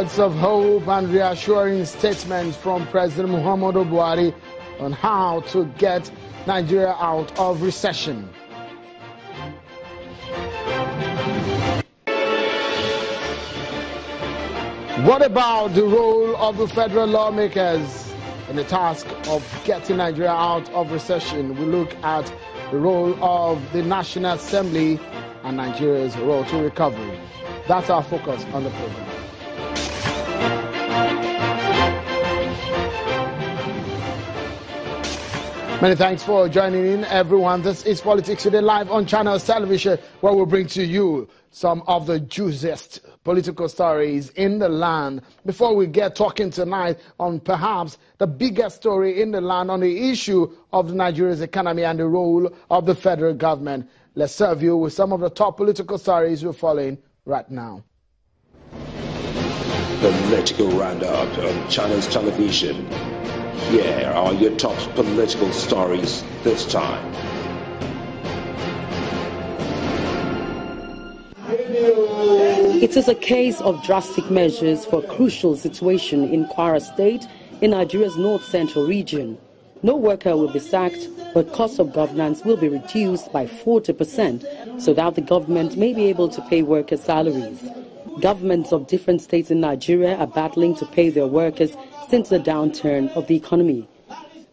Words of hope and reassuring statements from President Muhammadu Buhari on how to get Nigeria out of recession. What about the role of the federal lawmakers in the task of getting Nigeria out of recession? We look at the role of the National Assembly and Nigeria's role to recovery. That's our focus on the program. Many thanks for joining in, everyone. This is Politics Today live on Channels Television, where we'll bring to you some of the juiciest political stories in the land. Before we get talking tonight on perhaps the biggest story in the land on the issue of Nigeria's economy and the role of the federal government, let's serve you with some of the top political stories we're following right now. Political roundup on Channels Television. Here are your top political stories this time. It is a case of drastic measures for a crucial situation in Kwara State in Nigeria's north-central region. No worker will be sacked, but cost of governance will be reduced by 40% so that the government may be able to pay workers' salaries. Governments of different states in Nigeria are battling to pay their workers since the downturn of the economy.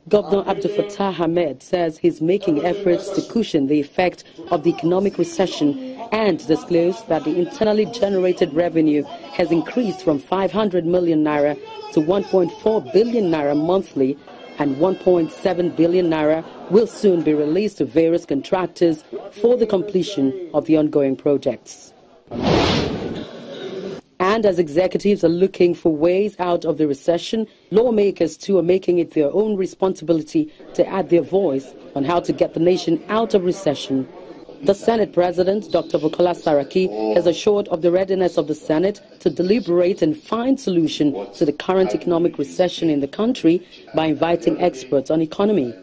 Governor Abdul Fattah Ahmed says he's making efforts to cushion the effect of the economic recession and disclosed that the internally generated revenue has increased from 500 million naira to 1.4 billion naira monthly, and 1.7 billion naira will soon be released to various contractors for the completion of the ongoing projects. And as executives are looking for ways out of the recession, lawmakers too are making it their own responsibility to add their voice on how to get the nation out of recession. The Senate President, Dr. Bukola Saraki, has assured of the readiness of the Senate to deliberate and find solution to the current economic recession in the country by inviting experts on economy.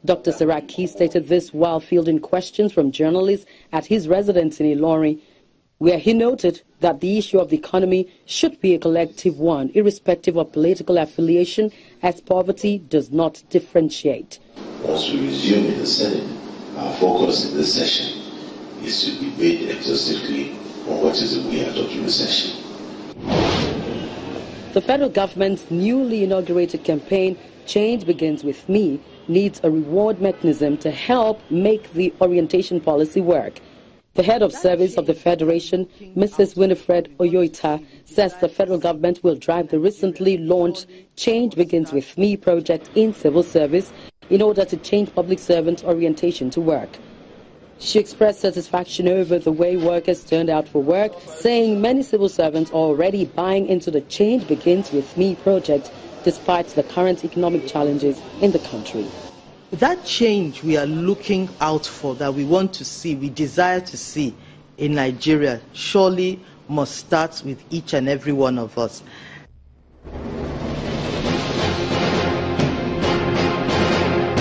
Dr. Saraki stated this while fielding questions from journalists at his residence in Ilorin, where he noted that the issue of the economy should be a collective one, irrespective of political affiliation, as poverty does not differentiate. Once we resume in the Senate, our focus in this session is to debate exhaustively on what is the way out of the recession. The federal government's newly inaugurated campaign, Change Begins With Me, needs a reward mechanism to help make the orientation policy work. The head of service of the Federation, Mrs. Winifred Oyoita, says the federal government will drive the recently launched Change Begins With Me project in civil service in order to change public servant orientation to work. She expressed satisfaction over the way workers turned out for work, saying many civil servants are already buying into the Change Begins With Me project despite the current economic challenges in the country. That change we are looking out for, that we want to see, we desire to see in Nigeria, surely must start with each and every one of us.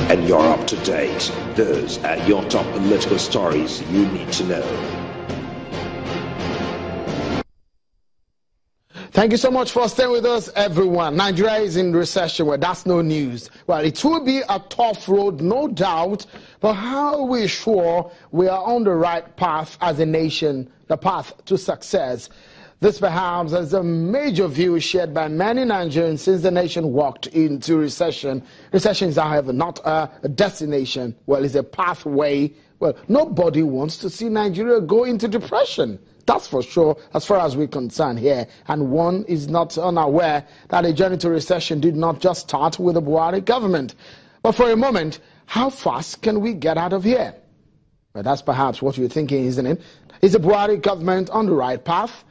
And you're up to date. Those are your top political stories you need to know. Thank you so much for staying with us, everyone. Nigeria is in recession. Well, that's no news. Well, it will be a tough road, no doubt. But how are we sure we are on the right path as a nation, the path to success? This perhaps is a major view shared by many Nigerians since the nation walked into recession. Recession is, however, not a destination. Well, it's a pathway. Well, nobody wants to see Nigeria go into depression. That's for sure, as far as we're concerned here. And one is not unaware that a journey to recession did not just start with the Buhari government. But for a moment, how fast can we get out of here? Well, that's perhaps what you're thinking, isn't it? Is the Buhari government on the right path?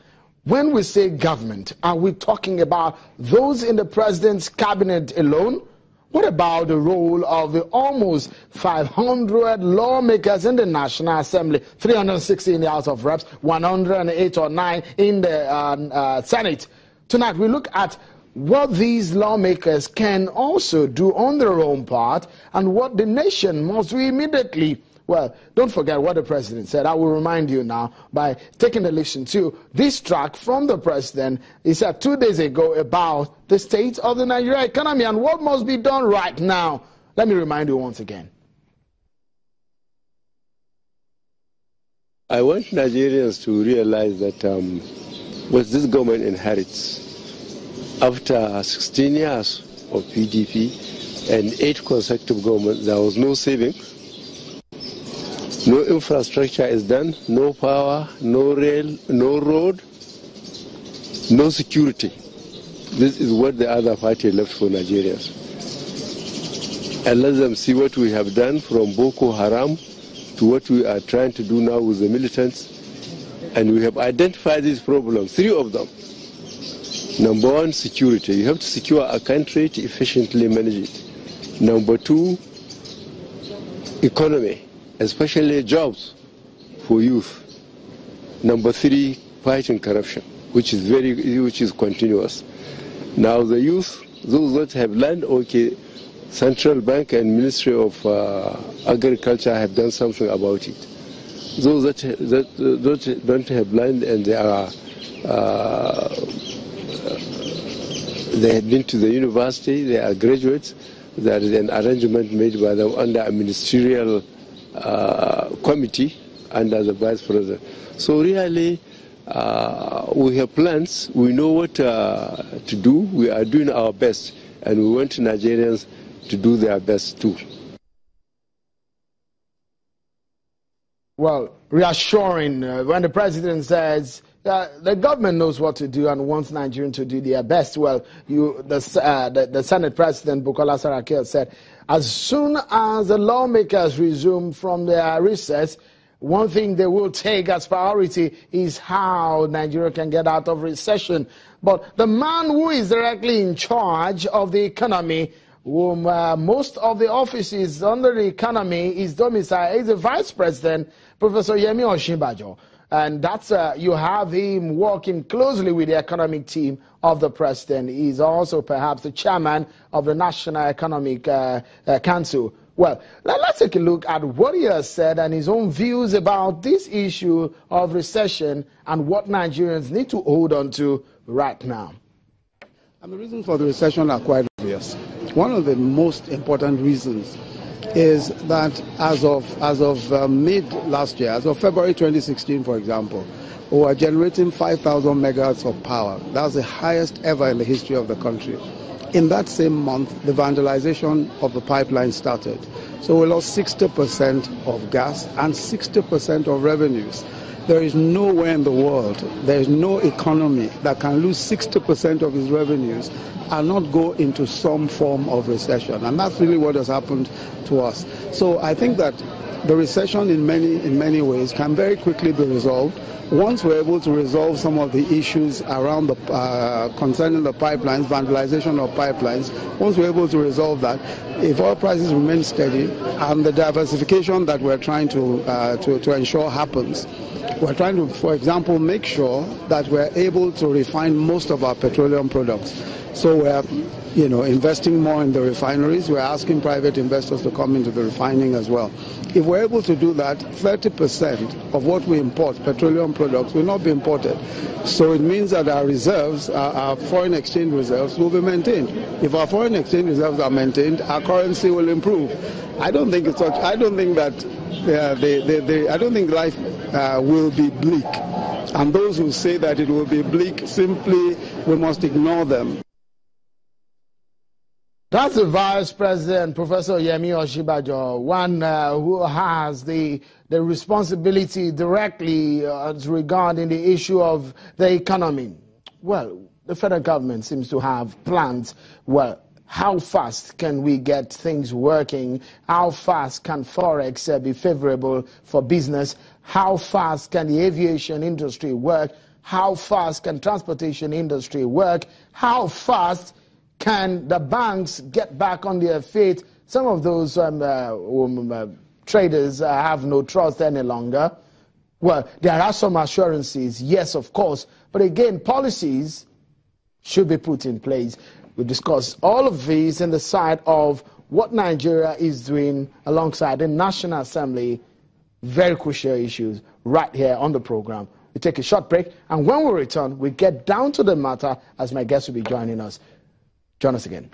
When we say government, are we talking about those in the president's cabinet alone? What about the role of the almost 500 lawmakers in the National Assembly, 360 in the House of Reps, 108 or 9 in the Senate? Tonight we look at what these lawmakers can also do on their own part and what the nation must do immediately Well, don't forget what the president said. I will remind you now by taking a listen to this track from the president. He said 2 days ago about the state of the Nigerian economy and what must be done right now. Let me remind you once again. I want Nigerians to realize that what this government inherits after 16 years of PDP and 8 consecutive governments, there was no savings, no infrastructure is done, no power, no rail, no road, no security. This is what the other party left for Nigerians. And let them see what we have done from Boko Haram to what we are trying to do now with the militants. And we have identified these problems, 3 of them. Number 1, security. You have to secure a country to efficiently manage it. Number 2, economy, especially jobs for youth. Number 3, fighting corruption, which is continuous. Now the youth, those that have land, okay, Central Bank and Ministry of Agriculture have done something about it. Those that don't have land and they have been to the university, they are graduates, there is an arrangement made by them under a ministerial committee under the vice president. So really, we have plans, we know what to do, we are doing our best, and we want Nigerians to do their best too. Well, reassuring when the president says the government knows what to do and wants Nigerians to do their best. Well, the Senate President Bukola Saraki said, as soon as the lawmakers resume from their recess, one thing they will take as priority is how Nigeria can get out of recession. But the man who is directly in charge of the economy, whom most of the offices under the economy is domiciled, is the Vice President, Professor Yemi Osinbajo. And that's you have him working closely with the economic team of the president. He's also perhaps the chairman of the National Economic Council. Well, let's take a look at what he has said and his own views about this issue of recession and what Nigerians need to hold on to right now. And the reasons for the recession are quite obvious. One of the most important reasons is that as of mid last year, as of February 2016, for example, we were generating 5,000 megawatts of power. That's the highest ever in the history of the country. In that same month, the vandalization of the pipeline started. So we lost 60% of gas and 60% of revenues. There is nowhere in the world, there is no economy that can lose 60% of its revenues and not go into some form of recession. And that's really what has happened to us. So I think that the recession in many ways can very quickly be resolved once we're able to resolve some of the issues around concerning the pipelines, vandalization of pipelines. Once we're able to resolve that, if oil prices remain steady and the diversification that we're trying to ensure happens, we're trying to, for example, make sure that we're able to refine most of our petroleum products. So we're investing more in the refineries. We're asking private investors to come into the refining as well. If we're able to do that, 30% of what we import, petroleum products, will not be imported. So it means that our reserves, our foreign exchange reserves, will be maintained. If our foreign exchange reserves are maintained, our currency will improve. I don't think life will be bleak. And those who say that it will be bleak, simply we must ignore them. That's the Vice President, Professor Yemi Osinbajo, one who has the responsibility directly regarding the issue of the economy. Well, the federal government seems to have plans. Well, how fast can we get things working? How fast can Forex be favorable for business? How fast can the aviation industry work? How fast can transportation industry work? How fast can the banks get back on their feet? Some of those traders have no trust any longer. Well, there are some assurances, yes, of course. But again, policies should be put in place. We discuss all of these in the side of what Nigeria is doing alongside the National Assembly very crucial issues right here on the program. We take a short break, and when we return, we get down to the matter as my guest will be joining us. Join us again.